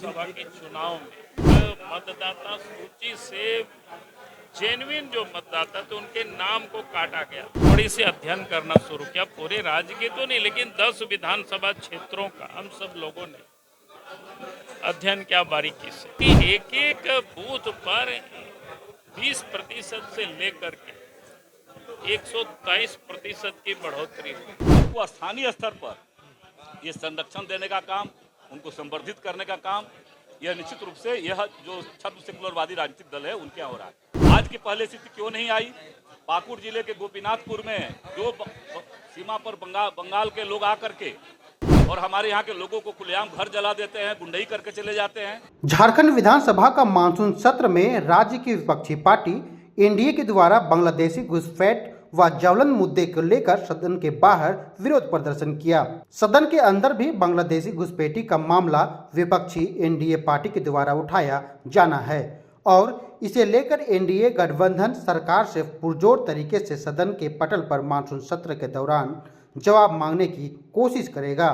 लोकसभा के चुनाव में मतदाता सूची से जेन्युइन जो मतदाता थे उनके नाम को काटा गया। थोड़ी सी अध्ययन करना शुरू किया, पूरे राज्य के तो नहीं लेकिन 10 विधानसभा क्षेत्रों का हम सब लोगों ने अध्ययन किया बारीकी से कि एक एक बूथ पर 20% से लेकर के 123% की बढ़ोतरी हुई। वो स्थानीय स्तर पर ये संरक्षण देने का काम, उनको संवर्धित करने का काम, यह निश्चित रूप से यह जो छद्म सेकुलरवादी राजनीतिक दल है उनके यहाँ हो रहा है। आज की पहले स्थिति क्यों नहीं आई? पाकुड़ जिले के गोपीनाथपुर में जो सीमा पर बंगाल के लोग आकर के और हमारे यहाँ के लोगों को खुलेआम घर जला देते हैं, गुंडई करके चले जाते हैं। झारखंड विधानसभा का मानसून सत्र में राज्य की विपक्षी पार्टी एनडीए के द्वारा बांग्लादेशी घुसपैठ व ज्वलन मुद्दे को लेकर सदन के बाहर विरोध प्रदर्शन किया। सदन के अंदर भी बांग्लादेशी घुसपैठी का मामला विपक्षी एनडीए पार्टी के द्वारा उठाया जाना है और इसे लेकर एनडीए गठबंधन सरकार से पुरजोर तरीके से सदन के पटल पर मानसून सत्र के दौरान जवाब मांगने की कोशिश करेगा।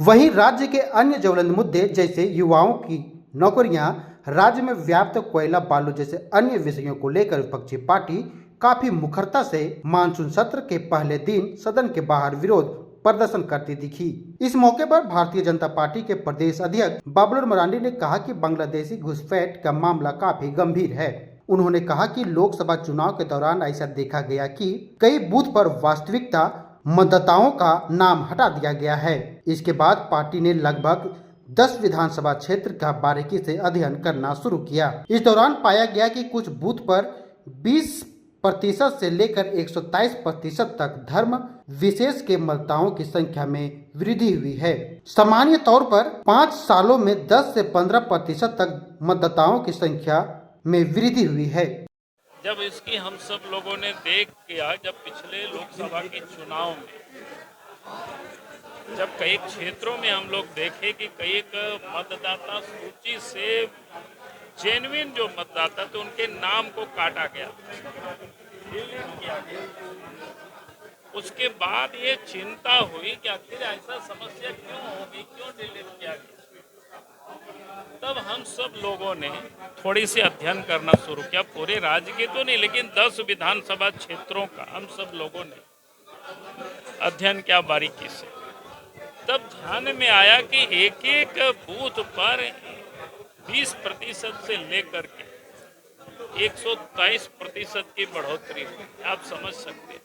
वहीं राज्य के अन्य ज्वलंत मुद्दे जैसे युवाओं की नौकरियां, राज्य में व्याप्त कोयला बालू जैसे अन्य विषयों को लेकर विपक्षी पार्टी काफी मुखरता से मानसून सत्र के पहले दिन सदन के बाहर विरोध प्रदर्शन करती दिखी। इस मौके पर भारतीय जनता पार्टी के प्रदेश अध्यक्ष बाबुल मरांडी ने कहा कि बांग्लादेशी घुसपैठ का मामला काफी गंभीर है। उन्होंने कहा कि लोकसभा चुनाव के दौरान ऐसा देखा गया कि कई बूथ पर वास्तविकता मतदाताओं का नाम हटा दिया गया है। इसके बाद पार्टी ने लगभग 10 विधानसभा क्षेत्र का बारीकी से अध्ययन करना शुरू किया। इस दौरान पाया गया कि कुछ बूथ पर 20% से लेकर 127% तक धर्म विशेष के मतदाताओं की संख्या में वृद्धि हुई है। सामान्य तौर पर 5 सालों में 10 से 15% तक मतदाताओं की संख्या में वृद्धि हुई है। जब इसकी हम सब लोगों ने देख किया, जब पिछले लोकसभा के चुनाव में जब कई क्षेत्रों में हम लोग देखे कि कई मतदाता सूची से जेन्युइन जो मतदाता थे उनके नाम को काटा गया, डिलीट किया गया। उसके बाद ये चिंता हुई कि आखिर ऐसा समस्या क्यों होगी, क्यों डिलीट किया गया। तब हम सब लोगों ने थोड़ी सी अध्ययन करना शुरू किया, पूरे राज्य के तो नहीं लेकिन 10 विधानसभा क्षेत्रों का हम सब लोगों ने अध्ययन किया बारीकी से। तब ध्यान में आया कि एक एक बूथ पर 20% से लेकर के 123% की बढ़ोतरी हुई। आप समझ सकते हैं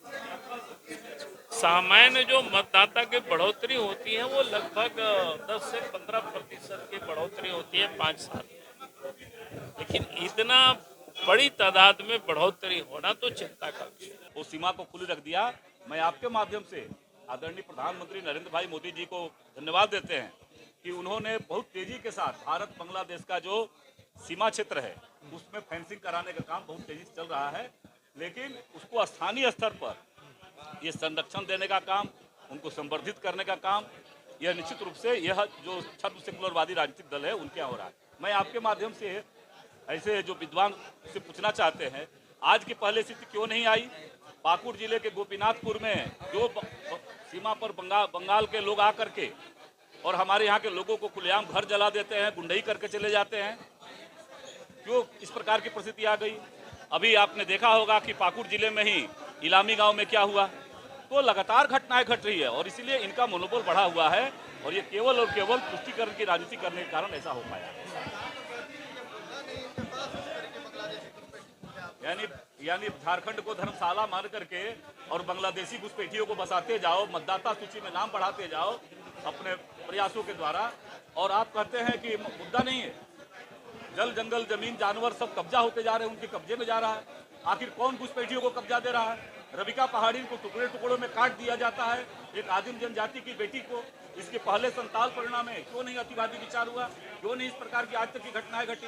सामान्य जो मतदाता की बढ़ोतरी होती है वो लगभग 10 से 15% की बढ़ोतरी होती है 5 साल, लेकिन इतना बड़ी तादाद में बढ़ोतरी होना तो चिंता का विषय। वो सीमा को खुली रख दिया। मैं आपके माध्यम से आदरणीय प्रधानमंत्री नरेंद्र भाई मोदी जी को धन्यवाद देते हैं कि उन्होंने बहुत तेजी के साथ भारत बांग्लादेश का जो सीमा क्षेत्र है उसमें फेंसिंग कराने का काम बहुत तेजी से चल रहा है, लेकिन उसको स्थानीय स्तर पर ये संरक्षण देने का काम, उनको संवर्धित करने का काम, यह निश्चित रूप से यह जो छद्म सेकुलरवादी राजनीतिक दल है उनके यहाँ हो रहा है। मैं आपके माध्यम से ऐसे जो विद्वान से पूछना चाहते हैं, आज की पहले स्थिति क्यों नहीं आई? पाकुड़ जिले के गोपीनाथपुर में जो सीमा पर बंगाल के लोग आकर के और हमारे यहाँ के लोगों को खुलेआम घर जला देते हैं, गुंडई करके चले जाते हैं, क्यों इस प्रकार की परिस्थिति आ गई? अभी आपने देखा होगा कि पाकुड़ जिले में ही इलामी गांव में क्या हुआ। तो लगातार घटनाएं घट रही है और इसीलिए इनका मनोबल बढ़ा हुआ है और ये केवल और केवल तुष्टीकरण की राजनीति करने के कारण ऐसा हो पाया। यानी झारखंड को धर्मशाला मान करके और बांग्लादेशी घुसपैठियों को बसाते जाओ, मतदाता सूची में नाम बढ़ाते जाओ अपने प्रयासों के द्वारा, और आप कहते हैं कि मुद्दा नहीं है। जल जंगल जमीन जानवर सब कब्जा होते जा रहे हैं, उनके कब्जे में जा रहा है। आखिर कौन घुसपैठियों को कब्जा दे रहा है? रबिका पहाड़ी को टुकड़े टुकड़ों में काट दिया जाता है, एक आदिम जनजाति की बेटी को। इसके पहले संताल परिणाम में क्यों नहीं अतिवादी विचार हुआ? क्यों नहीं इस प्रकार की आज तक की घटनाएं घटी?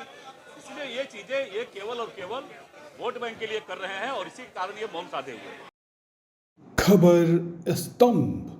इसलिए ये चीजें ये केवल और केवल वोट बैंक के लिए कर रहे हैं और इसी कारण ये मौन साधे हुए। खबर स्तंभ।